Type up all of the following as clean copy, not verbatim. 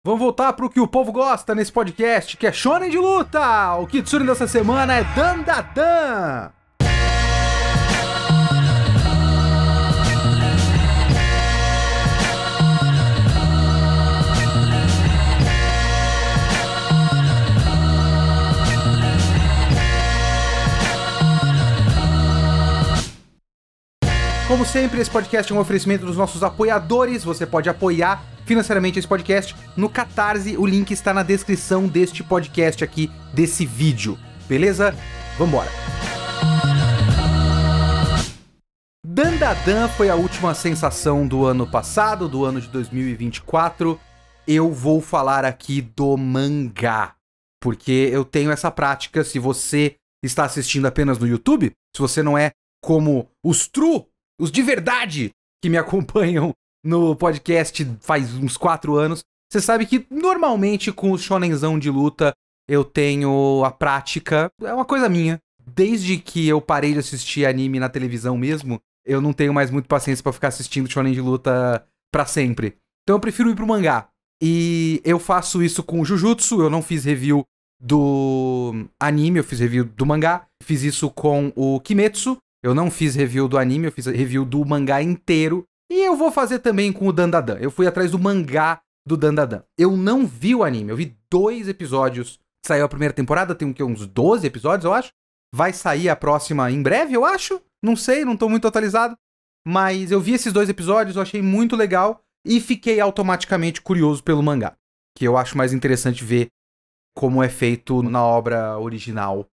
Vamos voltar pro que o povo gosta nesse podcast, que é Shonen de luta! O Kitsune dessa semana é Dandadan! Como sempre, esse podcast é um oferecimento dos nossos apoiadores. Você pode apoiar financeiramente esse podcast no Catarse. O link está na descrição deste podcast aqui, desse vídeo. Beleza? Vambora! Dandadan foi a última sensação do ano passado, do ano de 2024. Eu vou falar aqui do mangá, porque eu tenho essa prática. Se você está assistindo apenas no YouTube, se você não é como os de verdade que me acompanham no podcast faz uns 4 anos, você sabe que normalmente com o shonenzão de luta eu tenho a prática, é uma coisa minha. Desde que eu parei de assistir anime na televisão mesmo, eu não tenho mais muito paciência pra ficar assistindo shonen de luta pra sempre. Então eu prefiro ir pro mangá. E eu faço isso com o Jujutsu, eu não fiz review do anime, eu fiz review do mangá. Fiz isso com o Kimetsu. Eu não fiz review do anime, eu fiz review do mangá inteiro. E eu vou fazer também com o Dandadan. Eu fui atrás do mangá do Dandadan. Eu não vi o anime, eu vi 2 episódios. Saiu a primeira temporada, tem uns 12 episódios, eu acho. Vai sair a próxima em breve, eu acho. Não sei, não tô muito atualizado. Mas eu vi esses 2 episódios, eu achei muito legal. E fiquei automaticamente curioso pelo mangá. Que eu acho mais interessante ver como é feito na obra original,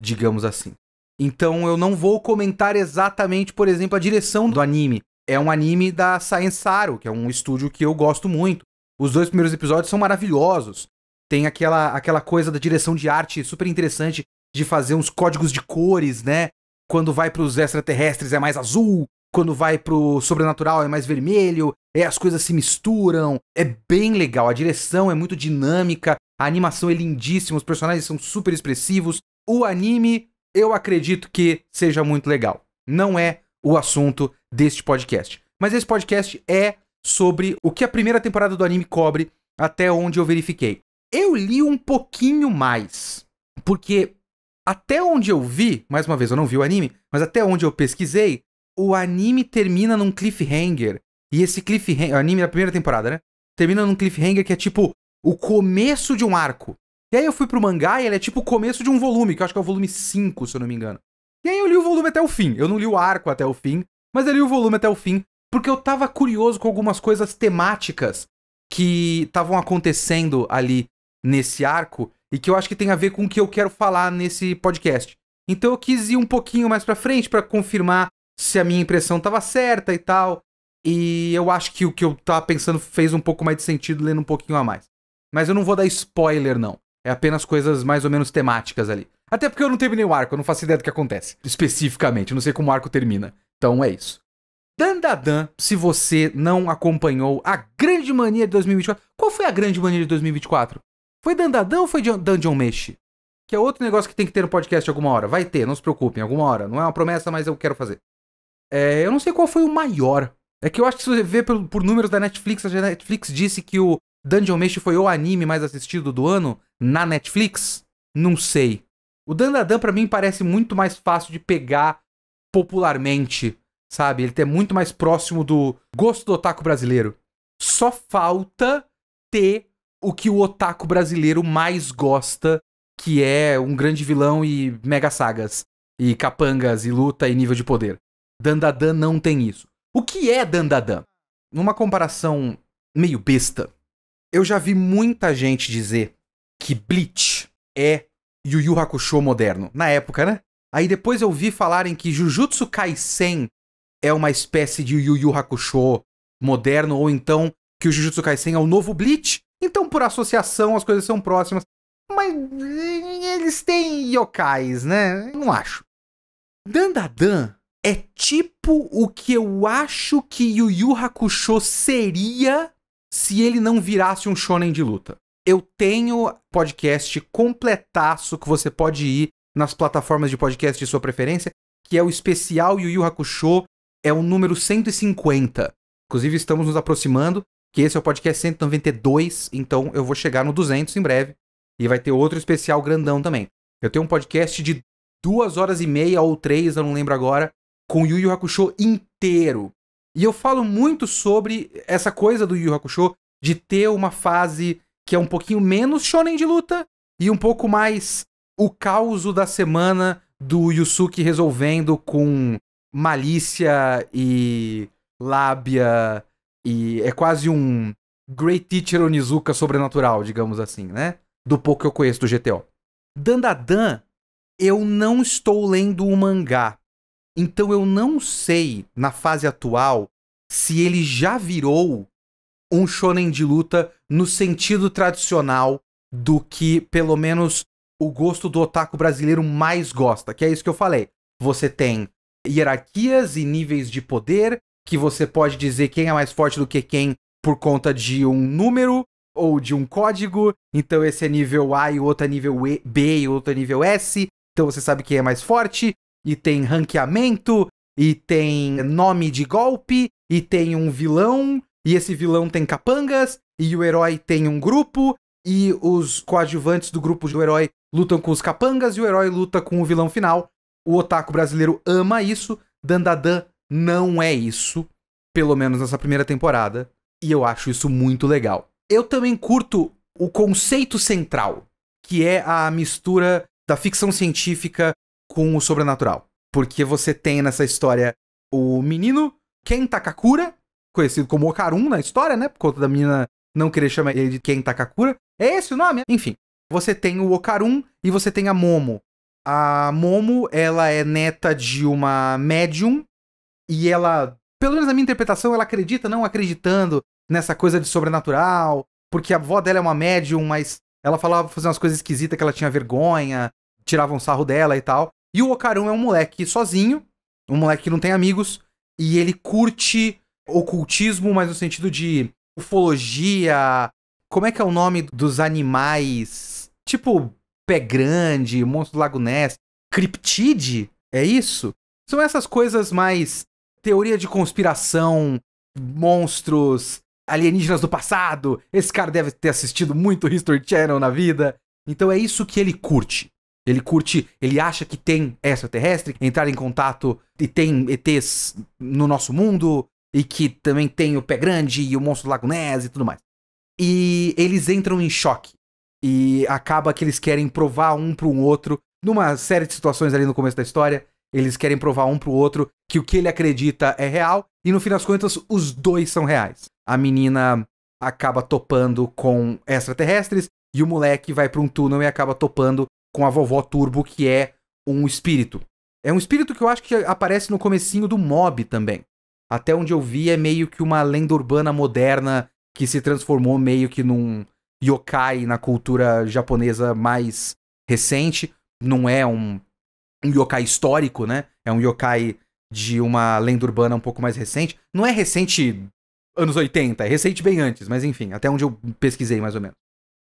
digamos assim. Então eu não vou comentar exatamente, por exemplo, a direção do anime. É um anime da Science Saru, que é um estúdio que eu gosto muito. Os 2 primeiros episódios são maravilhosos. Tem aquela coisa da direção de arte super interessante de fazer uns códigos de cores, né? Quando vai pros extraterrestres é mais azul, quando vai pro sobrenatural é mais vermelho, as coisas se misturam. É bem legal, a direção é muito dinâmica, a animação é lindíssima, os personagens são super expressivos. O anime, eu acredito que seja muito legal. Não é o assunto deste podcast. Mas esse podcast é sobre o que a primeira temporada do anime cobre, até onde eu verifiquei. Eu li um pouquinho mais, porque até onde eu vi, mais uma vez, eu não vi o anime, mas até onde eu pesquisei, o anime termina num cliffhanger. E esse cliffhanger, o anime da primeira temporada, né? Termina num cliffhanger que é tipo o começo de um arco. E aí eu fui pro mangá e ele é tipo o começo de um volume, que eu acho que é o volume 5, se eu não me engano. E aí eu li o volume até o fim. Eu não li o arco até o fim, mas eu li o volume até o fim, porque eu tava curioso com algumas coisas temáticas que estavam acontecendo ali nesse arco, e que eu acho que tem a ver com o que eu quero falar nesse podcast. Então eu quis ir um pouquinho mais pra frente pra confirmar se a minha impressão tava certa e tal. E eu acho que o que eu tava pensando fez um pouco mais de sentido lendo um pouquinho a mais. Mas eu não vou dar spoiler, não. É apenas coisas mais ou menos temáticas ali. Até porque eu não terminei o arco, eu não faço ideia do que acontece. Especificamente, eu não sei como o arco termina. Então é isso. Dandadan, se você não acompanhou a grande mania de 2024... Qual foi a grande mania de 2024? Foi Dandadan ou foi Dungeon Meshi? Que é outro negócio que tem que ter no podcast alguma hora. Vai ter, não se preocupem, alguma hora. Não é uma promessa, mas eu quero fazer. Eu não sei qual foi o maior. É que eu acho que se você ver por números da Netflix, a Netflix disse que o Dungeon Meshi foi o anime mais assistido do ano na Netflix. Não sei. O Dandadan pra mim parece muito mais fácil de pegar popularmente, sabe? Ele é muito mais próximo do gosto do otaku brasileiro. Só falta ter o que o otaku brasileiro mais gosta, que é um grande vilão e mega sagas, e capangas, e luta, e nível de poder. Dandadan não tem isso. O que é Dandadan? Numa comparação meio besta, eu já vi muita gente dizer que Bleach é Yu Yu Hakusho moderno. Na época, né? Aí depois eu vi falarem que Jujutsu Kaisen é uma espécie de Yu Yu Hakusho moderno, ou então que o Jujutsu Kaisen é o novo Bleach. Então, por associação, as coisas são próximas. Mas eles têm yokais, né? Não acho. Dandadan é tipo o que eu acho que Yu Yu Hakusho seria se ele não virasse um shonen de luta. Eu tenho podcast completaço que você pode ir nas plataformas de podcast de sua preferência, que é o especial Yu Yu Hakusho, é o número 150. Inclusive, estamos nos aproximando. que esse é o podcast 192, então eu vou chegar no 200 em breve. E vai ter outro especial grandão também. Eu tenho um podcast de 2h30 ou 3, eu não lembro agora, com o Yu Yu Hakusho inteiro. E eu falo muito sobre essa coisa do Yu Yu Hakusho de ter uma fase que é um pouquinho menos shonen de luta e um pouco mais o caos da semana do Yusuke resolvendo com malícia e lábia, e é quase um Great Teacher Onizuka sobrenatural, digamos assim, né? Do pouco que eu conheço do GTO. Dandadan, eu não estou lendo o mangá, então eu não sei, na fase atual, se ele já virou um shonen de luta no sentido tradicional do que, pelo menos, o gosto do otaku brasileiro mais gosta, que é isso que eu falei. Você tem hierarquias e níveis de poder, que você pode dizer quem é mais forte do que quem por conta de um número ou de um código. Então esse é nível A e o outro é nível B e o outro é nível S. Então você sabe quem é mais forte. E tem ranqueamento, e tem nome de golpe, e tem um vilão, e esse vilão tem capangas, e o herói tem um grupo, e os coadjuvantes do grupo do herói lutam com os capangas, e o herói luta com o vilão final. O otaku brasileiro ama isso, Dandadan não é isso, pelo menos nessa primeira temporada, e eu acho isso muito legal. Eu também curto o conceito central, que é a mistura da ficção científica com o sobrenatural. Porque você tem nessa história o menino Ken Takakura, conhecido como Okarun na história, né? Por conta da menina não querer chamar ele de Ken Takakura. É esse o nome? Enfim. Você tem o Okarun e você tem a Momo. A Momo, ela é neta de uma médium e ela, pelo menos na minha interpretação, ela acredita, não acreditando nessa coisa de sobrenatural, porque a avó dela é uma médium, mas ela falava fazer umas coisas esquisitas que ela tinha vergonha, tiravam sarro dela e tal. E o Okarun é um moleque sozinho, um moleque que não tem amigos, e ele curte ocultismo, mas no sentido de ufologia. Como é que é o nome dos animais? Tipo, pé grande, monstro do Lago Ness, criptide? É isso? São essas coisas mais teoria de conspiração, monstros, alienígenas do passado. Esse cara deve ter assistido muito History Channel na vida. Então é isso que ele curte. Ele curte, ele acha que tem extraterrestre, entrar em contato e tem ETs no nosso mundo, e que também tem o Pé Grande e o Monstro do Lago Ness e tudo mais. E eles entram em choque. E acaba que eles querem provar um pro outro, numa série de situações ali no começo da história, eles querem provar um pro outro que o que ele acredita é real, e no fim das contas, os dois são reais. A menina acaba topando com extraterrestres, e o moleque vai pra um túnel e acaba topando com a vovó Turbo, que é um espírito. É um espírito que eu acho que aparece no comecinho do Mob também. Até onde eu vi é meio que uma lenda urbana moderna que se transformou meio que num yokai na cultura japonesa mais recente. Não é um yokai histórico, né? É um yokai de uma lenda urbana um pouco mais recente. Não é recente anos 80, é recente bem antes, mas enfim, até onde eu pesquisei mais ou menos.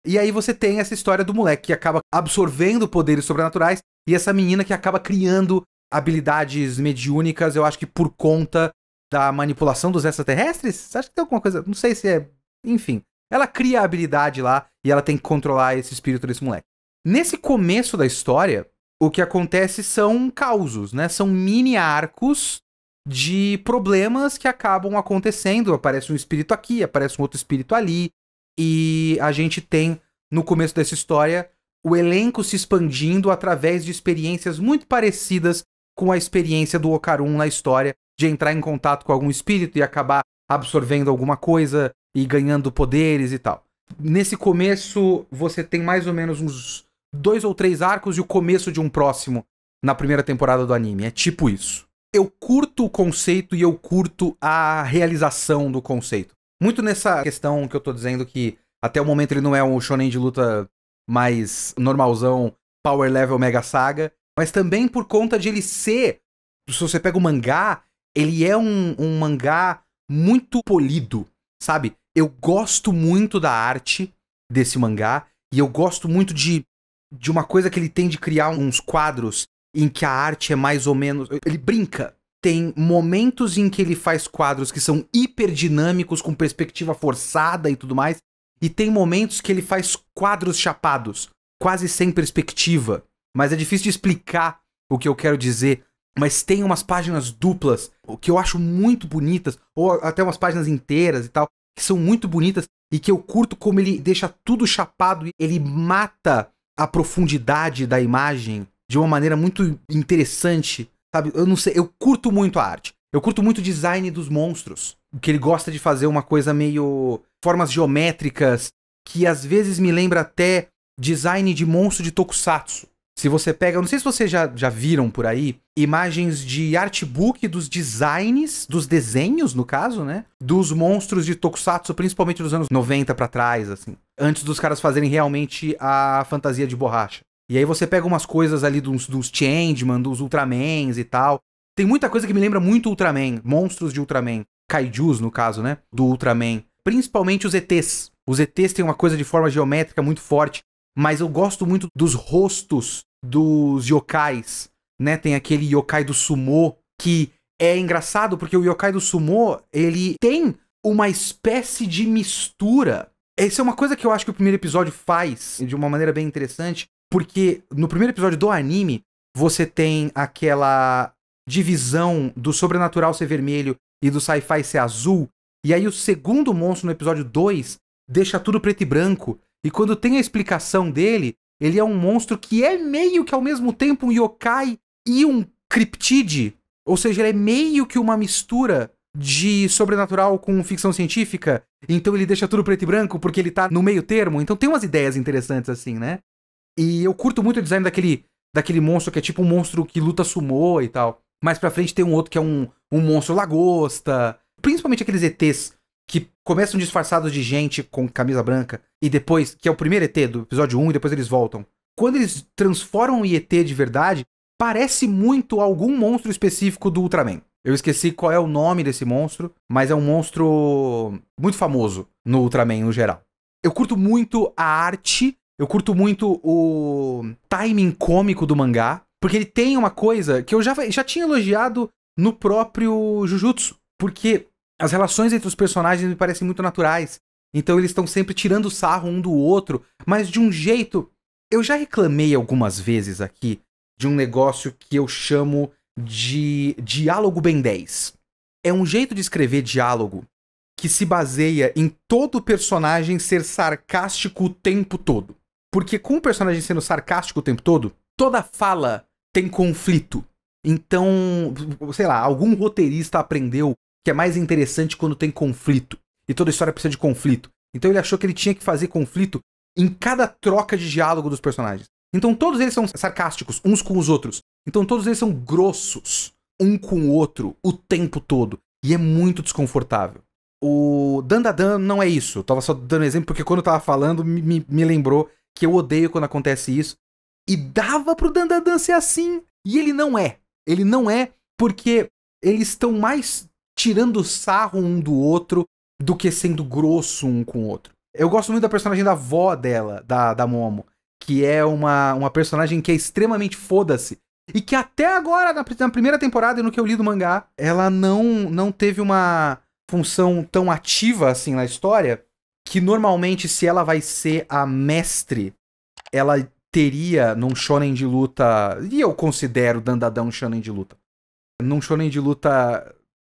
E aí você tem essa história do moleque que acaba absorvendo poderes sobrenaturais e essa menina que acaba criando habilidades mediúnicas, eu acho que por conta da manipulação dos extraterrestres? Você acha que tem alguma coisa? Não sei se é... Enfim, ela cria a habilidade lá e ela tem que controlar esse espírito desse moleque. Nesse começo da história, o que acontece são causos, né? São mini arcos de problemas que acabam acontecendo. Aparece um espírito aqui, aparece um outro espírito ali. E a gente tem, no começo dessa história, o elenco se expandindo através de experiências muito parecidas com a experiência do Okarun na história, de entrar em contato com algum espírito e acabar absorvendo alguma coisa e ganhando poderes e tal. Nesse começo, você tem mais ou menos uns 2 ou 3 arcos e o começo de um próximo na primeira temporada do anime. É tipo isso. Eu curto o conceito e eu curto a realização do conceito. Muito nessa questão que eu tô dizendo que até o momento ele não é um shonen de luta mais normalzão, power level mega saga, mas também por conta de ele ser, se você pega o mangá, ele é um mangá muito polido, sabe? Eu gosto muito da arte desse mangá e eu gosto muito de uma coisa que ele tem de criar uns quadros em que a arte é mais ou menos... Ele brinca tem momentos em que ele faz quadros que são hiper dinâmicos, com perspectiva forçada e tudo mais, e tem momentos que ele faz quadros chapados, quase sem perspectiva. Mas é difícil de explicar o que eu quero dizer. Mas tem umas páginas duplas, que eu acho muito bonitas, ou até umas páginas inteiras e tal, que são muito bonitas, e que eu curto como ele deixa tudo chapado, ele mata a profundidade da imagem de uma maneira muito interessante, sabe? Eu não sei, eu curto muito a arte. Eu curto muito o design dos monstros, que ele gosta de fazer uma coisa meio formas geométricas, que às vezes me lembra até design de monstro de tokusatsu. Se você pega, eu não sei se vocês já viram por aí, imagens de artbook dos designs, dos desenhos, no caso, né? Dos monstros de tokusatsu, principalmente dos anos 90 pra trás, assim. Antes dos caras fazerem realmente a fantasia de borracha. E aí você pega umas coisas ali dos Changeman, dos Ultramans e tal. Tem muita coisa que me lembra muito Ultraman, monstros de Ultraman. Kaijus, no caso, né? Do Ultraman. Principalmente os ETs. Os ETs têm uma coisa de forma geométrica muito forte. Mas eu gosto muito dos rostos dos yokais, né? Tem aquele yokai do sumo, que é engraçado porque o yokai do sumo, ele tem uma espécie de mistura. Essa é uma coisa que eu acho que o primeiro episódio faz de uma maneira bem interessante, porque no primeiro episódio do anime, você tem aquela divisão do sobrenatural ser vermelho e do sci-fi ser azul, e aí o segundo monstro no episódio 2 deixa tudo preto e branco. E quando tem a explicação dele, ele é um monstro que é meio que ao mesmo tempo um yokai e um criptide. Ou seja, ele é meio que uma mistura de sobrenatural com ficção científica. Então ele deixa tudo preto e branco porque ele tá no meio termo. Então tem umas ideias interessantes assim, né? E eu curto muito o design daquele monstro que é tipo um monstro que luta sumô e tal. Mais pra frente tem um outro que é um monstro lagosta. Principalmente aqueles ETs que começam disfarçados de gente com camisa branca, e depois, que é o primeiro ET do episódio 1, e depois eles voltam. Quando eles transformam em ET de verdade, parece muito algum monstro específico do Ultraman. Eu esqueci qual é o nome desse monstro, mas é um monstro muito famoso no Ultraman no geral. Eu curto muito a arte, eu curto muito o timing cômico do mangá, porque ele tem uma coisa que eu já tinha elogiado no próprio Jujutsu, porque as relações entre os personagens me parecem muito naturais. Então eles estão sempre tirando sarro um do outro, mas de um jeito... Eu já reclamei algumas vezes aqui de um negócio que eu chamo de diálogo Ben 10. É um jeito de escrever diálogo que se baseia em todo personagem ser sarcástico o tempo todo. Porque com o personagem sendo sarcástico o tempo todo, toda fala tem conflito. Então, sei lá, algum roteirista aprendeu que é mais interessante quando tem conflito. E toda história precisa de conflito. Então ele achou que ele tinha que fazer conflito em cada troca de diálogo dos personagens. Então todos eles são sarcásticos, uns com os outros. Então todos eles são grossos, um com o outro, o tempo todo. E é muito desconfortável. O Dandadan não é isso. Eu tava só dando exemplo porque quando eu tava falando me lembrou que eu odeio quando acontece isso. E dava pro Dandadan ser assim. E ele não é. Ele não é porque eles estão mais tirando sarro um do outro do que sendo grosso um com o outro. Eu gosto muito da personagem da avó dela, da Momo, que é uma personagem que é extremamente foda-se, e que até agora, na primeira temporada e no que eu li do mangá, ela não teve uma função tão ativa assim na história, que normalmente se ela vai ser a mestre, ela teria num shonen de luta, e eu considero Dandadan um shonen de luta. Num shonen de luta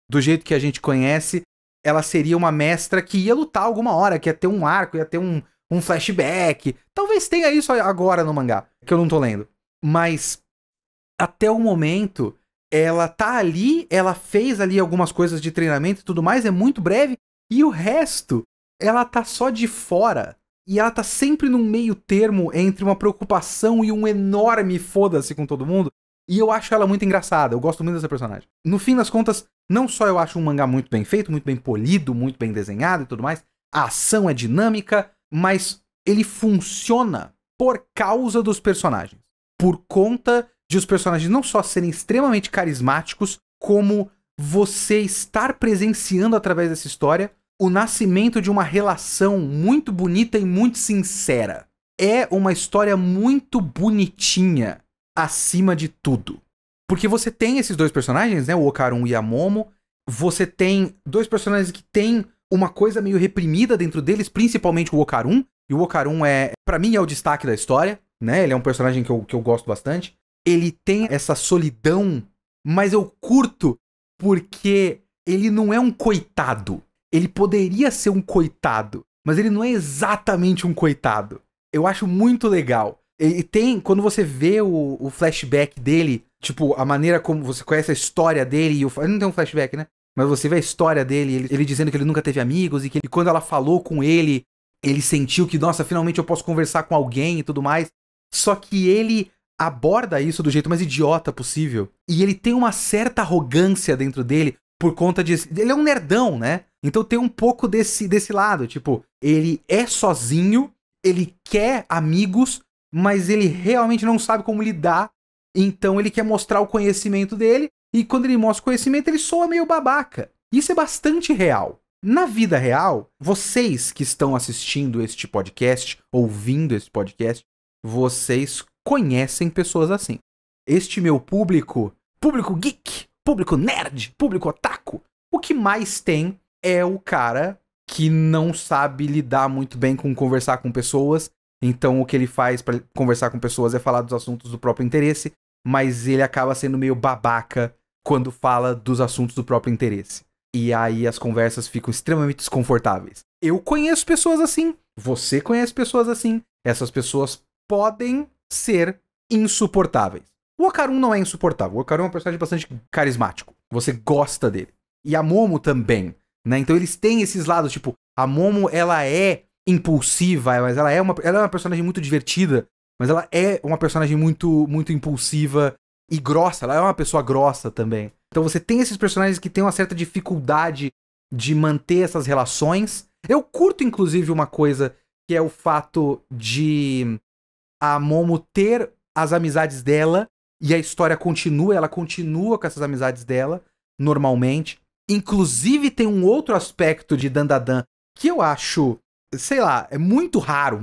do jeito que a gente conhece, ela seria uma mestra que ia lutar alguma hora, que ia ter um arco, ia ter um flashback. Talvez tenha isso agora no mangá, que eu não tô lendo. Mas, até o momento, ela tá ali, ela fez ali algumas coisas de treinamento e tudo mais, é muito breve, e o resto, ela tá só de fora. E ela tá sempre num meio termo entre uma preocupação e um enorme foda-se com todo mundo. E eu acho ela muito engraçada, eu gosto muito dessa personagem. No fim das contas, não só eu acho um mangá muito bem feito, muito bem polido, muito bem desenhado e tudo mais, a ação é dinâmica, mas ele funciona por causa dos personagens. Por conta de os personagens não só serem extremamente carismáticos, como você estar presenciando através dessa história o nascimento de uma relação muito bonita e muito sincera. É uma história muito bonitinha, acima de tudo. Porque você tem esses dois personagens, né? O Okarun e a Momo. Você tem dois personagens que têm uma coisa meio reprimida dentro deles, principalmente o Okarun. E o Okarun pra mim, é o destaque da história, né? Ele é um personagem que eu gosto bastante. Ele tem essa solidão, mas eu curto porque ele não é um coitado. Ele poderia ser um coitado, mas ele não é exatamente um coitado. Eu acho muito legal. Ele tem, quando você vê o flashback dele, tipo, a maneira como você conhece a história dele, ele não tem um flashback, né? Mas você vê a história dele, ele dizendo que ele nunca teve amigos, e que quando ela falou com ele sentiu que, nossa, finalmente eu posso conversar com alguém e tudo mais. Só que ele aborda isso do jeito mais idiota possível. E ele tem uma certa arrogância dentro dele por conta de... Ele é um nerdão, né? Então tem um pouco desse lado. Tipo, ele é sozinho, ele quer amigos, mas ele realmente não sabe como lidar. Então ele quer mostrar o conhecimento dele. E quando ele mostra o conhecimento, ele soa meio babaca. Isso é bastante real. Na vida real, vocês que estão assistindo este podcast, ouvindo este podcast, vocês conhecem pessoas assim. Este meu público geek, público nerd, público otaku, o que mais tem é o cara que não sabe lidar muito bem com conversar com pessoas. Então o que ele faz para conversar com pessoas é falar dos assuntos do próprio interesse, mas ele acaba sendo meio babaca quando fala dos assuntos do próprio interesse. E aí as conversas ficam extremamente desconfortáveis. Eu conheço pessoas assim, você conhece pessoas assim. Essas pessoas podem ser insuportáveis. O Okarun não é insuportável. O Okarun é um personagem bastante carismático. Você gosta dele. E a Momo também, né? Então eles têm esses lados, tipo, a Momo, ela é impulsiva, mas ela é uma personagem muito divertida, mas ela é uma personagem muito, muito impulsiva e grossa. Ela é uma pessoa grossa também. Então você tem esses personagens que têm uma certa dificuldade de manter essas relações. Eu curto, inclusive, uma coisa que é o fato de a Momo ter as amizades dela e a história continua, ela continua com essas amizades dela, normalmente. Inclusive tem um outro aspecto de Dandadan que eu acho, sei lá, é muito raro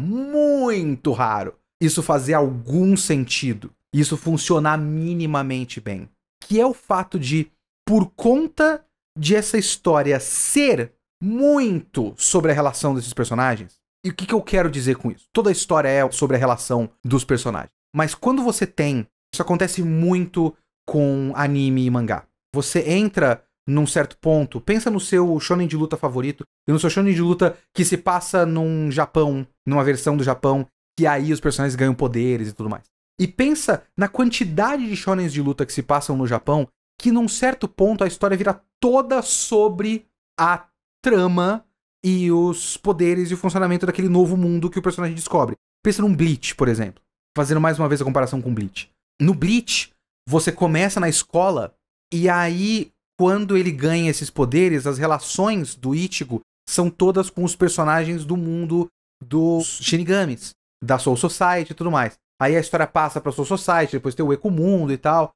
isso fazer algum sentido, isso funcionar minimamente bem. Que é o fato de, por conta de essa história ser muito sobre a relação desses personagens, e o que eu quero dizer com isso? Toda a história é sobre a relação dos personagens. Mas quando você tem... Isso acontece muito com anime e mangá. Você entra num certo ponto, pensa no seu shonen de luta favorito, e no seu shonen de luta que se passa num Japão, numa versão do Japão, que aí os personagens ganham poderes e tudo mais. E pensa na quantidade de shonens de luta que se passam no Japão, que num certo ponto a história vira toda sobre a trama e os poderes e o funcionamento daquele novo mundo que o personagem descobre. Pensa num Bleach, por exemplo. Fazendo mais uma vez a comparação com Bleach. No Bleach, você começa na escola e aí, quando ele ganha esses poderes, as relações do Ichigo são todas com os personagens do mundo dos Shinigamis, da Soul Society e tudo mais. Aí a história passa pra Soul Society, depois tem o Ekumundo e tal.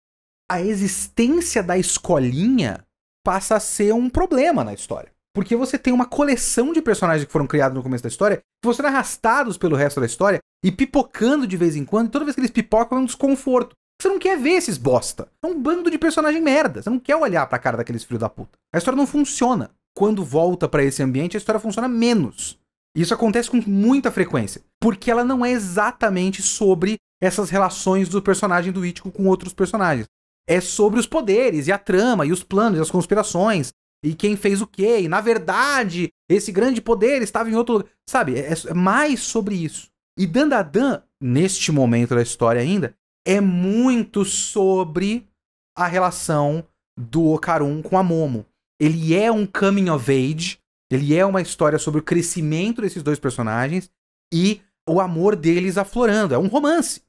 A existência da escolinha passa a ser um problema na história. Porque você tem uma coleção de personagens que foram criados no começo da história, que vão sendo arrastados pelo resto da história e pipocando de vez em quando, e toda vez que eles pipocam é um desconforto. Você não quer ver esses bosta. É um bando de personagem merda. Você não quer olhar pra cara daqueles filhos da puta. A história não funciona. Quando volta pra esse ambiente, a história funciona menos. Isso acontece com muita frequência. Porque ela não é exatamente sobre essas relações do personagem do Ichigo com outros personagens. É sobre os poderes, e a trama, e os planos, e as conspirações, e quem fez o quê. E, na verdade, esse grande poder estava em outro lugar. Sabe, é mais sobre isso. E Dandadan, neste momento da história ainda, é muito sobre a relação do Okarun com a Momo. Ele é um coming of age, ele é uma história sobre o crescimento desses dois personagens e o amor deles aflorando. É um romance.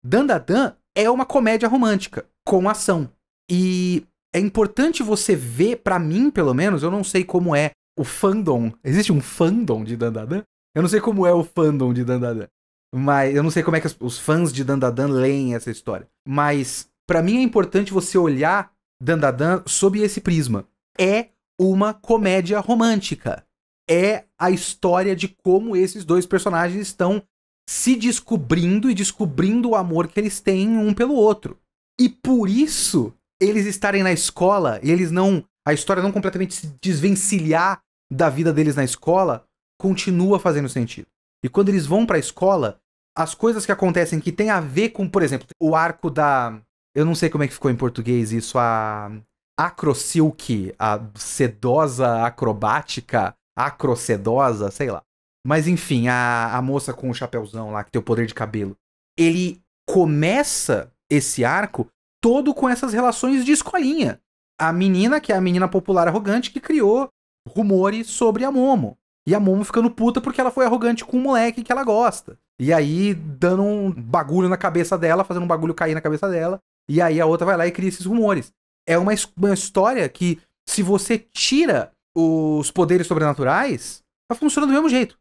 Dandadan é uma comédia romântica, com ação. E é importante você ver, pra mim, pelo menos, eu não sei como é o fandom. Existe um fandom de Dandadan? Eu não sei como é o fandom de Dandadan. Mas eu não sei como é que os fãs de Dandadan leem essa história. Mas pra mim é importante você olhar Dandadan sob esse prisma. É uma comédia romântica. É a história de como esses dois personagens estão se descobrindo e descobrindo o amor que eles têm um pelo outro. E por isso, eles estarem na escola e eles não... A história não completamente se desvencilhar da vida deles na escola, continua fazendo sentido. E quando eles vão pra escola, as coisas que acontecem que tem a ver com, por exemplo, o arco da... Eu não sei como é que ficou em português isso, a Acrosilk, a sedosa acrobática, acrosedosa, sei lá. Mas enfim, a moça com o chapéuzão lá, que tem o poder de cabelo. Ele começa esse arco todo com essas relações de escolinha. A menina, que é a menina popular arrogante, que criou rumores sobre a Momo. E a Momo ficando puta porque ela foi arrogante com um moleque que ela gosta. E aí, dando um bagulho na cabeça dela, fazendo um bagulho cair na cabeça dela. E aí a outra vai lá e cria esses rumores. É uma história que, se você tira os poderes sobrenaturais, ela funciona do mesmo jeito.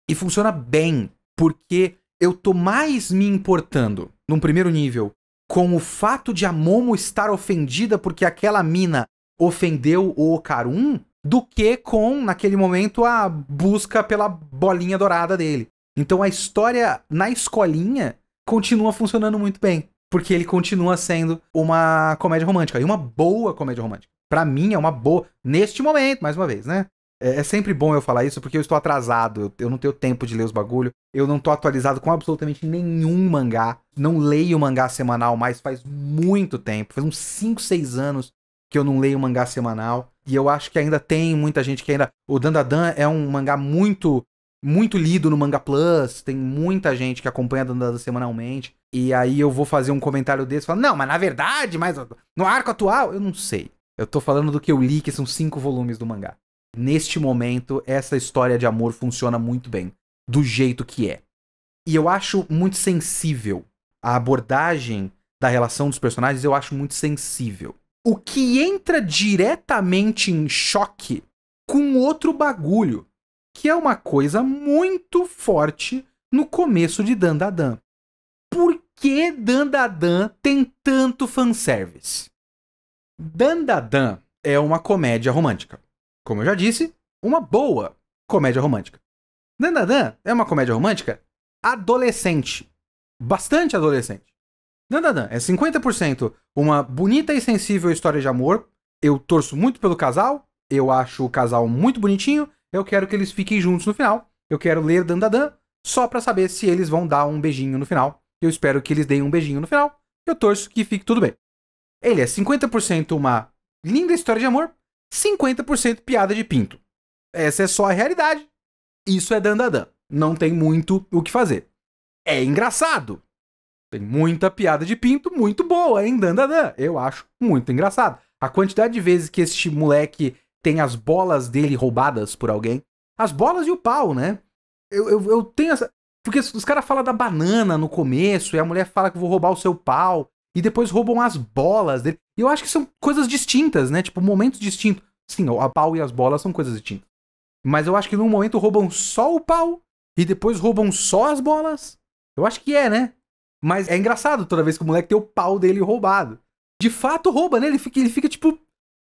E funciona bem, porque eu tô mais me importando, num primeiro nível, com o fato de a Momo estar ofendida porque aquela mina ofendeu o Okarun, do que com, naquele momento, a busca pela bolinha dourada dele. Então a história na escolinha continua funcionando muito bem, porque ele continua sendo uma comédia romântica, e uma boa comédia romântica. Pra mim é uma boa, neste momento, mais uma vez, né? É sempre bom eu falar isso, porque eu estou atrasado, eu não tenho tempo de ler os bagulho, eu não tô atualizado com absolutamente nenhum mangá, não leio mangá semanal mais faz muito tempo, faz uns 5, 6 anos que eu não leio mangá semanal, e eu acho que ainda tem muita gente que ainda... O Dandadan é um mangá muito lido no Manga Plus, tem muita gente que acompanha Dandadan semanalmente, e aí eu vou fazer um comentário desse, falando, não, mas na verdade, mas no arco atual, eu não sei. Eu tô falando do que eu li, que são 5 volumes do mangá. Neste momento, essa história de amor funciona muito bem, do jeito que é. E eu acho muito sensível. A abordagem da relação dos personagens eu acho muito sensível. O que entra diretamente em choque com outro bagulho, que é uma coisa muito forte no começo de Dandadan. Por que Dandadan tem tanto fanservice? Dandadan é uma comédia romântica. Como eu já disse, uma boa comédia romântica. Dandadan é uma comédia romântica adolescente. Bastante adolescente. Dandadan é 50% uma bonita e sensível história de amor. Eu torço muito pelo casal. Eu acho o casal muito bonitinho. Eu quero que eles fiquem juntos no final. Eu quero ler Dandadan só pra saber se eles vão dar um beijinho no final. Eu espero que eles deem um beijinho no final. Eu torço que fique tudo bem. Ele é 50% uma linda história de amor, 50% piada de pinto. Essa é só a realidade. Isso é Dandadan. Não tem muito o que fazer. É engraçado. Tem muita piada de pinto muito boa em Dandadan. Eu acho muito engraçado. A quantidade de vezes que este moleque tem as bolas dele roubadas por alguém. As bolas e o pau, né? Eu tenho essa... Porque os caras falam da banana no começo, e a mulher fala que vou roubar o seu pau, e depois roubam as bolas dele. E eu acho que são coisas distintas, né? Tipo, momentos distintos. Sim, a pau e as bolas são coisas distintas. Mas eu acho que num momento roubam só o pau, e depois roubam só as bolas. Eu acho que é, né? Mas é engraçado toda vez que o moleque tem o pau dele roubado. De fato rouba, né? Ele fica tipo...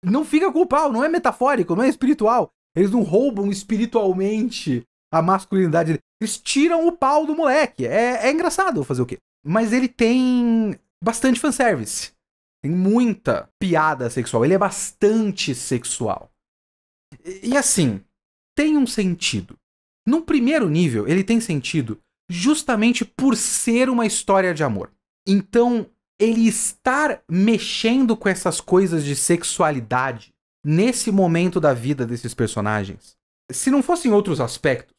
Não fica com o pau, não é metafórico, não é espiritual. Eles não roubam espiritualmente a masculinidade dele. Eles tiram o pau do moleque. É engraçado fazer o quê? Mas ele tem bastante fanservice. Tem muita piada sexual. Ele é bastante sexual. E assim, tem um sentido. Num primeiro nível, ele tem sentido justamente por ser uma história de amor. Então, ele estar mexendo com essas coisas de sexualidade nesse momento da vida desses personagens, se não fossem outros aspectos,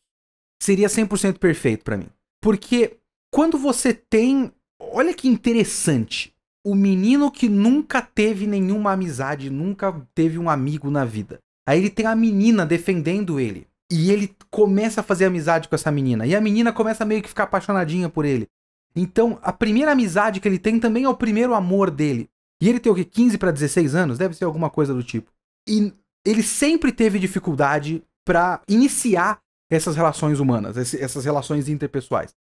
seria 100% perfeito pra mim. Porque quando você tem... Olha que interessante. O menino que nunca teve nenhuma amizade, nunca teve um amigo na vida. Aí ele tem a menina defendendo ele. E ele começa a fazer amizade com essa menina. E a menina começa a meio que ficar apaixonadinha por ele. Então, a primeira amizade que ele tem também é o primeiro amor dele. E ele tem o quê? 15 para 16 anos? Deve ser alguma coisa do tipo. E ele sempre teve dificuldade pra iniciar essas relações humanas, essas relações interpessoais.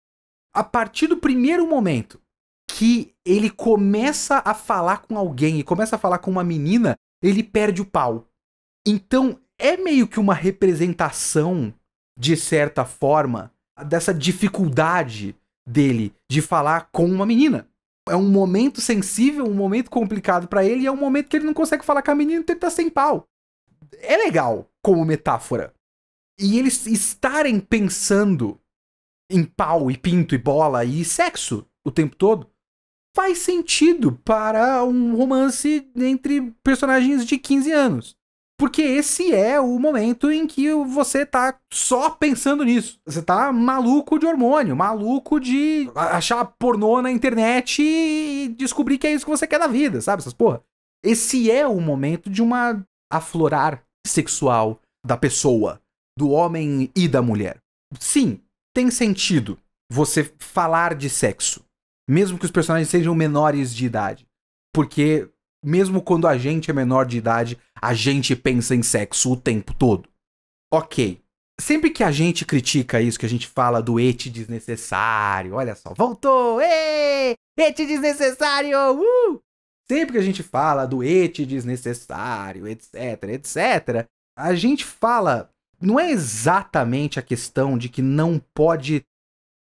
A partir do primeiro momento que ele começa a falar com alguém e começa a falar com uma menina, ele perde o pau. Então, é meio que uma representação, de certa forma, dessa dificuldade dele de falar com uma menina. É um momento sensível, um momento complicado pra ele, e é um momento que ele não consegue falar com a menina porque ele tá sem pau. É legal como metáfora. E eles estarem pensando em pau e pinto e bola e sexo o tempo todo faz sentido para um romance entre personagens de 15 anos. Porque esse é o momento em que você tá só pensando nisso. Você tá maluco de hormônio, maluco de achar pornô na internet e descobrir que é isso que você quer da vida, sabe? Essas porra. Esse é o momento de uma aflorar sexual da pessoa, do homem e da mulher. Sim, tem sentido você falar de sexo, mesmo que os personagens sejam menores de idade. Porque mesmo quando a gente é menor de idade, a gente pensa em sexo o tempo todo. Ok. Sempre que a gente critica isso, que a gente fala do ete desnecessário, olha só, voltou! Ê! Ete desnecessário! Sempre que a gente fala do ete desnecessário, etc, etc, a gente fala... Não é exatamente a questão de que não pode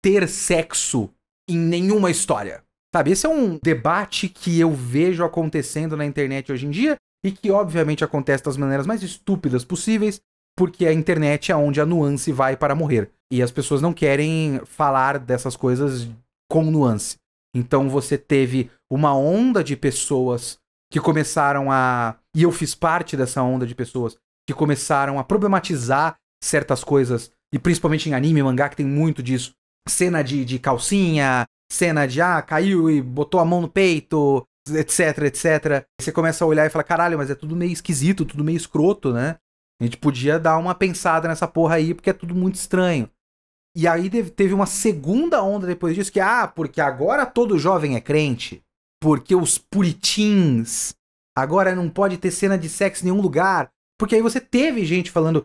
ter sexo em nenhuma história. Sabe, esse é um debate que eu vejo acontecendo na internet hoje em dia e que obviamente acontece das maneiras mais estúpidas possíveis, porque a internet é onde a nuance vai para morrer. E as pessoas não querem falar dessas coisas com nuance. Então você teve uma onda de pessoas que começaram a... E eu fiz parte dessa onda de pessoas que começaram a problematizar certas coisas, e principalmente em anime e mangá, que tem muito disso. Cena de calcinha, cena de, caiu e botou a mão no peito, etc, etc. Você começa a olhar e fala, caralho, mas é tudo meio esquisito, tudo meio escroto, né? A gente podia dar uma pensada nessa porra aí, porque é tudo muito estranho. E aí teve uma segunda onda depois disso, que, porque agora todo jovem é crente, porque os puritins, agora não pode ter cena de sexo em nenhum lugar. Porque aí você teve gente falando,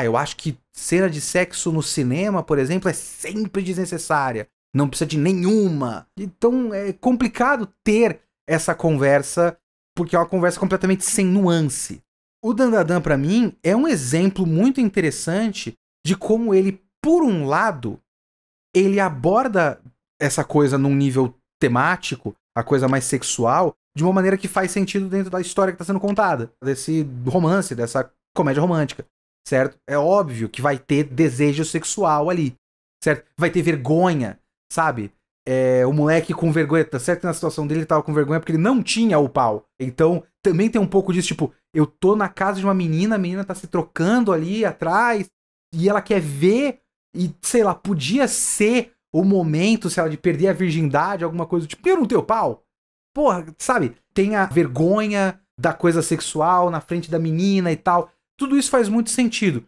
eu acho que cena de sexo no cinema, por exemplo, é sempre desnecessária. Não precisa de nenhuma. Então é complicado ter essa conversa, porque é uma conversa completamente sem nuance. O Dandadan, pra mim, é um exemplo muito interessante de como ele, por um lado, ele aborda essa coisa num nível temático, a coisa mais sexual, de uma maneira que faz sentido dentro da história que está sendo contada, desse romance, dessa comédia romântica, certo? É óbvio que vai ter desejo sexual ali, certo? Vai ter vergonha, sabe? O moleque com vergonha, tá certo que na situação dele ele tava com vergonha porque ele não tinha o pau. Então, também tem um pouco disso, tipo, eu tô na casa de uma menina, a menina tá se trocando ali atrás, e ela quer ver, e sei lá, podia ser o momento, sei lá, de perder a virgindade, alguma coisa do tipo, eu não tenho pau. Porra, sabe? Tem a vergonha da coisa sexual na frente da menina e tal. Tudo isso faz muito sentido.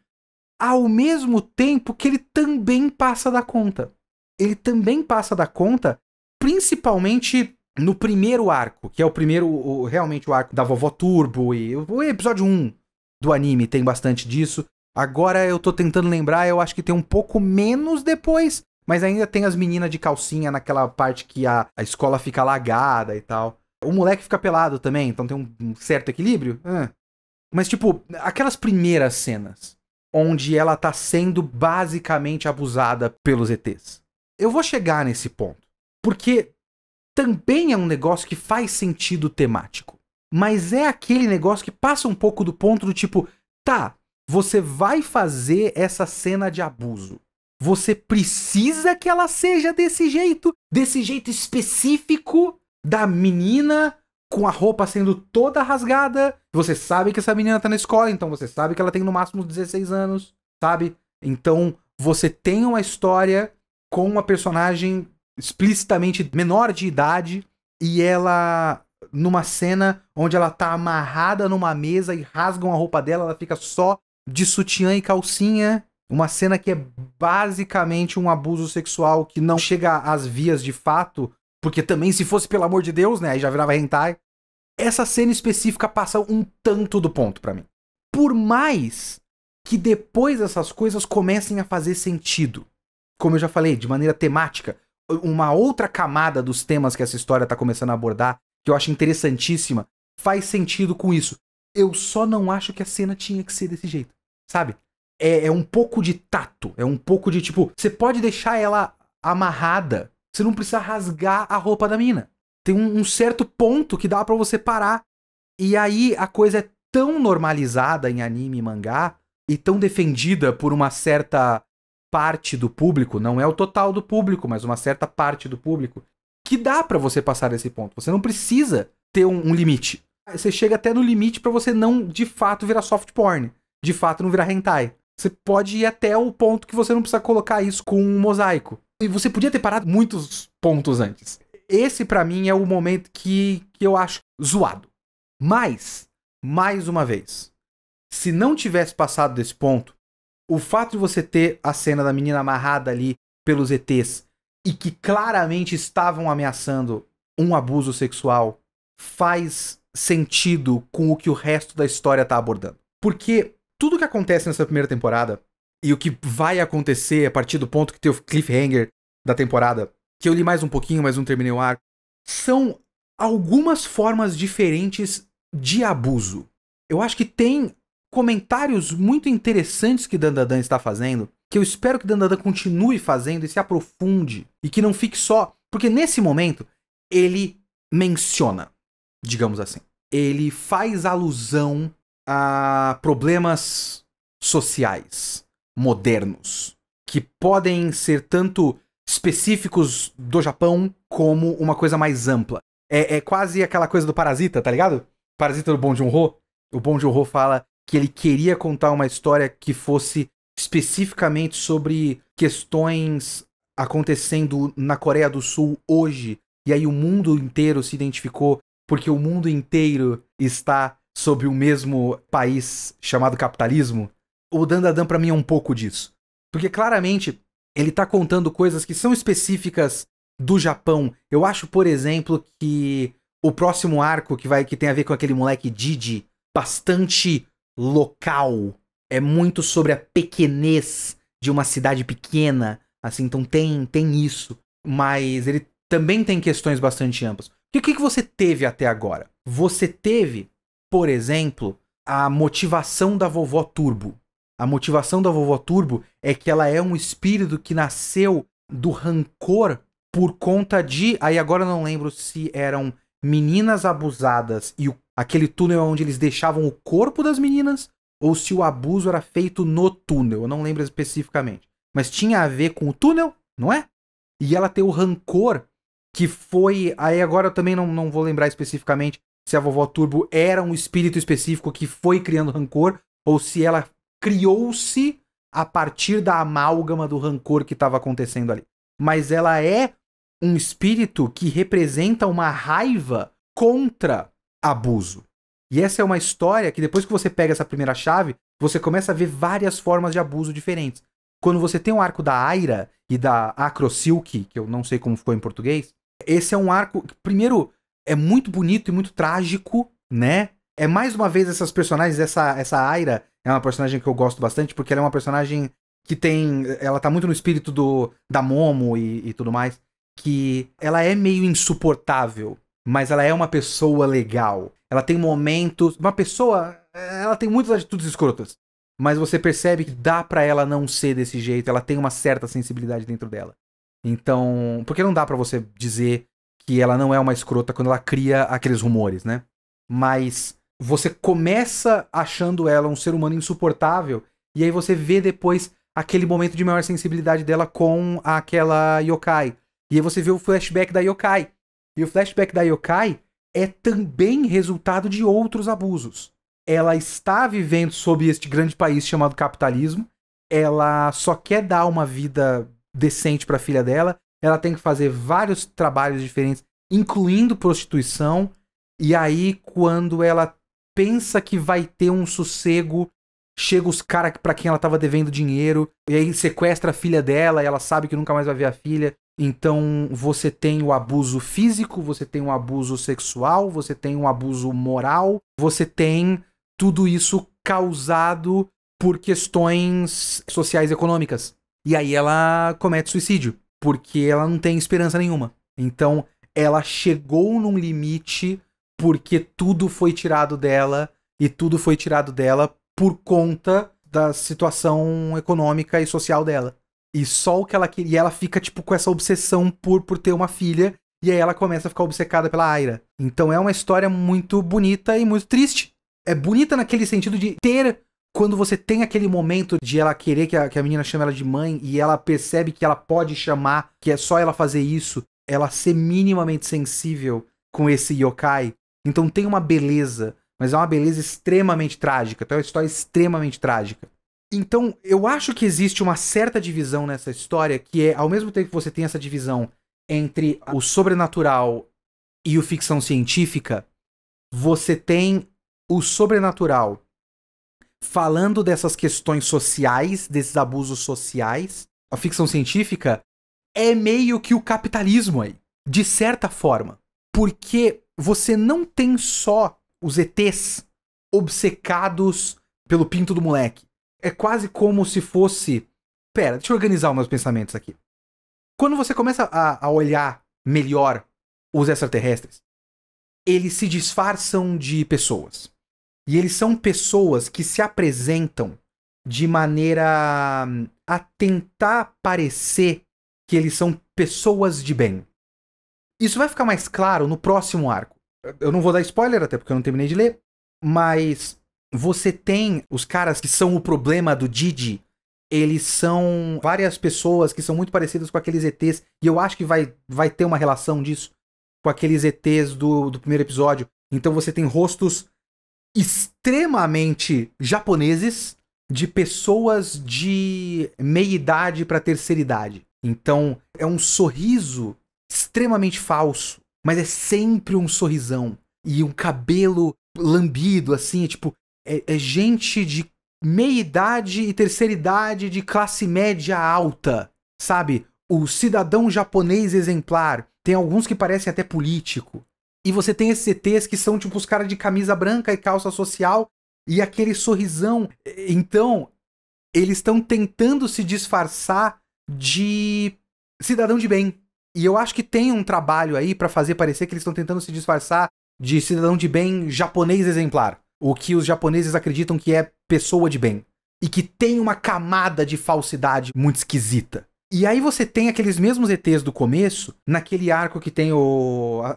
Ao mesmo tempo que ele também passa da conta. Ele também passa da conta, principalmente no primeiro arco, que é o primeiro, realmente o arco da Vovó Turbo, e o episódio 1 do anime tem bastante disso. Agora eu tô tentando lembrar, eu acho que tem um pouco menos depois, mas ainda tem as meninas de calcinha naquela parte que a escola fica alagada e tal. O moleque fica pelado também, então tem um certo equilíbrio. Mas, tipo, aquelas primeiras cenas, onde ela tá sendo basicamente abusada pelos ETs. Eu vou chegar nesse ponto, porque também é um negócio que faz sentido temático. Mas é aquele negócio que passa um pouco do ponto do tipo, tá, você vai fazer essa cena de abuso. Você precisa que ela seja desse jeito específico da menina com a roupa sendo toda rasgada. Você sabe que essa menina tá na escola, então você sabe que ela tem no máximo 16 anos, sabe? Então você tem uma história com uma personagem explicitamente menor de idade e ela, numa cena onde ela tá amarrada numa mesa e rasgam a roupa dela, ela fica só de sutiã e calcinha. Uma cena que é basicamente um abuso sexual que não chega às vias de fato, porque também se fosse pelo amor de Deus, né, aí já virava hentai. Essa cena específica passa um tanto do ponto pra mim. Por mais que depois essas coisas comecem a fazer sentido. Como eu já falei, de maneira temática, uma outra camada dos temas que essa história tá começando a abordar, que eu acho interessantíssima, faz sentido com isso. Eu só não acho que a cena tinha que ser desse jeito, sabe? É um pouco de tato, é um pouco de tipo, você pode deixar ela amarrada, você não precisa rasgar a roupa da mina, Tem um certo ponto que dá pra você parar. E aí a coisa é tão normalizada em anime e mangá e tão defendida por uma certa parte do público, não é o total do público, mas uma certa parte do público, que dá pra você passar desse ponto. Você não precisa ter um limite. Você chega até no limite pra você não, de fato, virar soft porn. De fato, não virar hentai. Você pode ir até o ponto que você não precisa colocar isso com um mosaico. E você podia ter parado muitos pontos antes. Esse, pra mim, é o momento que eu acho zoado. Mas, mais uma vez, se não tivesse passado desse ponto, o fato de você ter a cena da menina amarrada ali pelos ETs e que claramente estavam ameaçando um abuso sexual faz sentido com o que o resto da história tá abordando. Porque tudo que acontece nessa primeira temporada e o que vai acontecer a partir do ponto que tem o cliffhanger da temporada, que eu li mais um pouquinho, mas não terminei o arco, são algumas formas diferentes de abuso. Eu acho que tem comentários muito interessantes que Dandadan está fazendo, que eu espero que Dandadan continue fazendo e se aprofunde, e que não fique só... Porque nesse momento, ele menciona, digamos assim, ele faz alusão a problemas sociais modernos, que podem ser tanto específicos do Japão como uma coisa mais ampla. É quase aquela coisa do Parasita, tá ligado? Parasita do Bong Joon-ho. O Bong Joon-ho fala que ele queria contar uma história que fosse especificamente sobre questões acontecendo na Coreia do Sul hoje. E aí o mundo inteiro se identificou porque o mundo inteiro está sob o mesmo país chamado capitalismo. O Dandadan pra mim é um pouco disso. Porque claramente ele tá contando coisas que são específicas do Japão. Eu acho, por exemplo, que o próximo arco que tem a ver com aquele moleque Didi, bastante local. É muito sobre a pequenez de uma cidade pequena. Assim, então tem isso. Mas ele também tem questões bastante amplas. E o que você teve até agora? Você teve, por exemplo, a motivação da vovó Turbo. A motivação da vovó Turbo é que ela é um espírito que nasceu do rancor por conta de... Aí agora eu não lembro se eram meninas abusadas e aquele túnel onde eles deixavam o corpo das meninas ou se o abuso era feito no túnel. Eu não lembro especificamente. Mas tinha a ver com o túnel, não é? E ela tem o rancor que foi... Aí agora eu também não vou lembrar especificamente se a vovó Turbo era um espírito específico que foi criando rancor ou se ela criou-se a partir da amálgama do rancor que estava acontecendo ali. Mas ela é um espírito que representa uma raiva contra abuso. E essa é uma história que depois que você pega essa primeira chave, você começa a ver várias formas de abuso diferentes. Quando você tem o arco da Aira e da Acrosilk, que eu não sei como ficou em português, esse é um arco que, primeiro, é muito bonito e muito trágico, né? É mais uma vez essas personagens, essa Aira é uma personagem que eu gosto bastante, porque ela é uma personagem que tem... Ela tá muito no espírito da Momo e tudo mais, que ela é meio insuportável, mas ela é uma pessoa legal. Ela tem momentos... Uma pessoa... Ela tem muitas atitudes escrotas, mas você percebe que dá pra ela não ser desse jeito, ela tem uma certa sensibilidade dentro dela. Então... Porque não dá pra você dizer que ela não é uma escrota quando ela cria aqueles rumores, né? Mas você começa achando ela um ser humano insuportável, e aí você vê depois aquele momento de maior sensibilidade dela com aquela yokai. E aí você vê o flashback da yokai. E o flashback da yokai é também resultado de outros abusos. Ela está vivendo sob este grande país chamado capitalismo. Ela só quer dar uma vida decente para a filha dela. Ela tem que fazer vários trabalhos diferentes, incluindo prostituição. E aí, quando ela pensa que vai ter um sossego, chega os caras pra quem ela tava devendo dinheiro, e aí sequestra a filha dela, e ela sabe que nunca mais vai ver a filha. Então, você tem o abuso físico, você tem o abuso sexual, você tem um abuso moral, você tem tudo isso causado por questões sociais e econômicas. E aí ela comete suicídio, porque ela não tem esperança nenhuma. Então, ela chegou num limite porque tudo foi tirado dela, e tudo foi tirado dela por conta da situação econômica e social dela. E só o que ela queria, ela fica tipo com essa obsessão por ter uma filha, E aí ela começa a ficar obcecada pela Aira. Então é uma história muito bonita e muito triste. É bonita naquele sentido de ter... Quando você tem aquele momento de ela querer que a menina chame ela de mãe e ela percebe que ela pode chamar, que é só ela fazer isso, ela ser minimamente sensível com esse yokai. Então tem uma beleza, mas é uma beleza extremamente trágica. Então é uma história extremamente trágica. Então eu acho que existe uma certa divisão nessa história, que é, ao mesmo tempo que você tem essa divisão entre o sobrenatural e o ficção científica, você tem o sobrenatural falando dessas questões sociais, desses abusos sociais. A ficção científica é meio que o capitalismo aí, de certa forma. Porque você não tem só os ETs obcecados pelo pinto do moleque. É quase como se fosse... Pera, deixa eu organizar os meus pensamentos aqui. Quando você começa a olhar melhor os extraterrestres, eles se disfarçam de pessoas. E eles são pessoas que se apresentam de maneira a tentar parecer que eles são pessoas de bem. Isso vai ficar mais claro no próximo arco. Eu não vou dar spoiler, até porque eu não terminei de ler, mas você tem os caras que são o problema do Didi. Eles são várias pessoas que são muito parecidas com aqueles ETs, e eu acho que vai ter uma relação disso com aqueles ETs do primeiro episódio. Então você tem rostos extremamente japoneses de pessoas de meia-idade para terceira idade. Então é um sorriso extremamente falso, mas é sempre um sorrisão. E um cabelo lambido, assim, é gente de meia-idade e terceira idade de classe média alta, sabe? O cidadão japonês exemplar. Tem alguns que parecem até político. E você tem esses ETs que são tipo os caras de camisa branca e calça social e aquele sorrisão. Então, eles estão tentando se disfarçar de cidadão de bem. E eu acho que tem um trabalho aí pra fazer parecer que eles estão tentando se disfarçar de cidadão de bem japonês exemplar. O que os japoneses acreditam que é pessoa de bem. E que tem uma camada de falsidade muito esquisita. E aí você tem aqueles mesmos ETs do começo, naquele arco que tem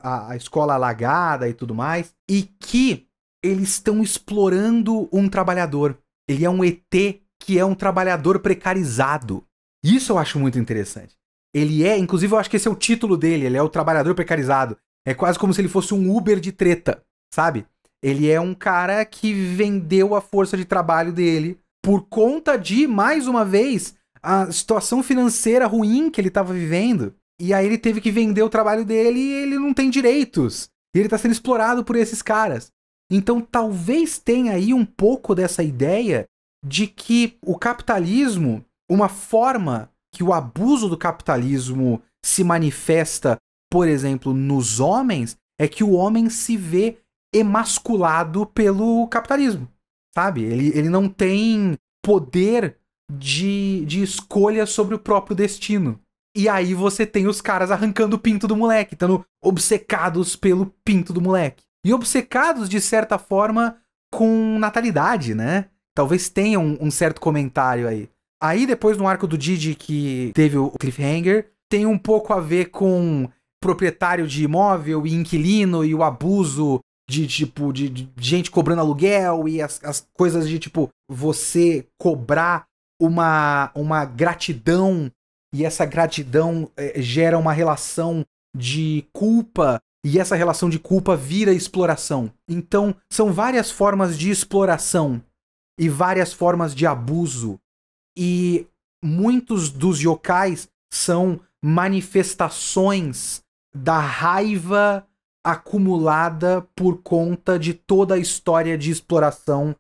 a escola alagada e tudo mais, e que eles estão explorando um trabalhador. Ele é um ET que é um trabalhador precarizado. Isso eu acho muito interessante. Ele é, inclusive eu acho que esse é o título dele, ele é o trabalhador precarizado. É quase como se ele fosse um Uber de treta, sabe? Ele é um cara que vendeu a força de trabalho dele por conta de, mais uma vez, a situação financeira ruim que ele estava vivendo. E aí ele teve que vender o trabalho dele e ele não tem direitos. E ele está sendo explorado por esses caras. Então talvez tenha aí um pouco dessa ideia de que o capitalismo, uma forma que o abuso do capitalismo se manifesta, por exemplo, nos homens, é que o homem se vê emasculado pelo capitalismo, sabe? Ele não tem poder de escolha sobre o próprio destino. E aí você tem os caras arrancando o pinto do moleque, estando obcecados pelo pinto do moleque. E obcecados, de certa forma, com natalidade, né? Talvez tenha um certo comentário aí. Aí depois no arco do Didi que teve o cliffhanger, tem um pouco a ver com proprietário de imóvel e inquilino e o abuso de gente cobrando aluguel e as coisas de você cobrar uma gratidão, e essa gratidão gera uma relação de culpa, e essa relação de culpa vira exploração. Então, são várias formas de exploração e várias formas de abuso. E muitos dos yokais são manifestações da raiva acumulada por conta de toda a história de exploração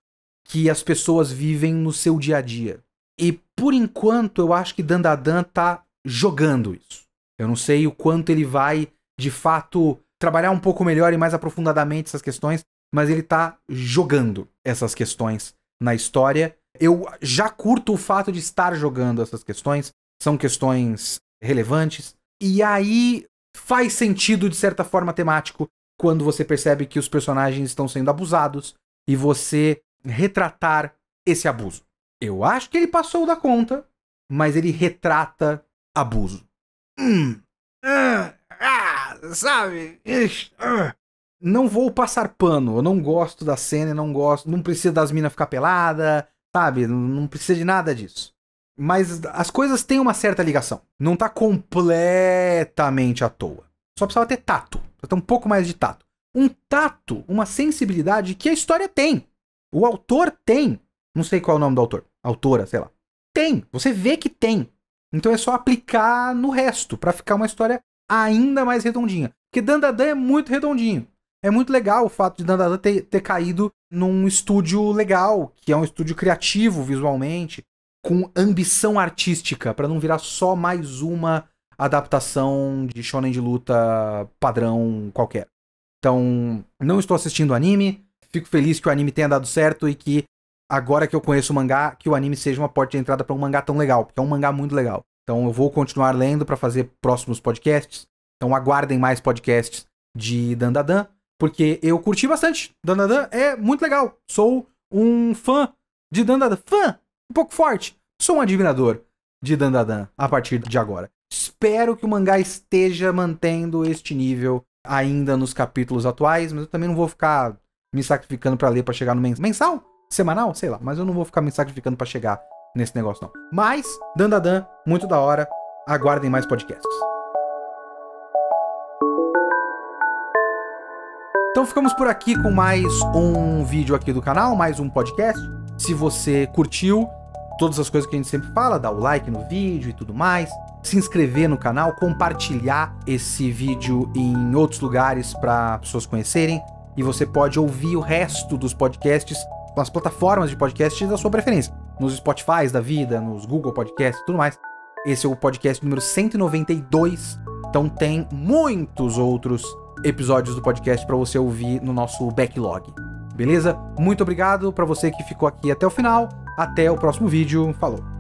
que as pessoas vivem no seu dia a dia. E, por enquanto, eu acho que Dandadan tá jogando isso. Eu não sei o quanto ele vai, de fato, trabalhar um pouco melhor e mais aprofundadamente essas questões, mas ele tá jogando essas questões na história. Eu já curto o fato de estar jogando essas questões. São questões relevantes. E aí faz sentido, de certa forma, temático, quando você percebe que os personagens estão sendo abusados e você retratar esse abuso. Eu acho que ele passou da conta, mas ele retrata abuso. sabe? Não vou passar pano, eu não gosto da cena, não precisa das minas ficar pelada, sabe? Não precisa de nada disso. Mas as coisas têm uma certa ligação. Não tá completamente à toa. Só precisava ter tato, precisa ter um pouco mais de tato. Um tato, uma sensibilidade que a história tem. O autor tem. Não sei qual é o nome do autor. Autora, sei lá. Tem, você vê que tem. Então é só aplicar no resto, pra ficar uma história ainda mais redondinha. Porque Dandadan é muito redondinho. É muito legal o fato de Dandadan ter caído num estúdio legal, que é um estúdio criativo visualmente, com ambição artística, pra não virar só mais uma adaptação de shonen de luta padrão qualquer. Então, não estou assistindo o anime, fico feliz que o anime tenha dado certo e que agora que eu conheço o mangá, que o anime seja uma porta de entrada pra um mangá tão legal, porque é um mangá muito legal. Então eu vou continuar lendo pra fazer próximos podcasts. Então aguardem mais podcasts de Dandadan, porque eu curti bastante. Dandadan é muito legal. Sou um fã de Dandadan. Fã! Um pouco forte. Sou um admirador de Dandadan a partir de agora. Espero que o mangá esteja mantendo este nível ainda nos capítulos atuais, mas eu também não vou ficar me sacrificando pra ler pra chegar no mensal? Semanal? Sei lá, mas eu não vou ficar me sacrificando pra chegar nesse negócio não. Mas, Dandadan, muito da hora. Aguardem mais podcasts. Então ficamos por aqui com mais um vídeo aqui do canal, mais um podcast. Se você curtiu todas as coisas que a gente sempre fala, dá o like no vídeo e tudo mais, se inscrever no canal, compartilhar esse vídeo em outros lugares para pessoas conhecerem, e você pode ouvir o resto dos podcasts nas plataformas de podcast da sua preferência, nos Spotify da vida, nos Google Podcasts e tudo mais. Esse é o podcast número 192, então tem muitos outros episódios do podcast para você ouvir no nosso backlog. Beleza? Muito obrigado para você que ficou aqui até o final. Até o próximo vídeo. Falou!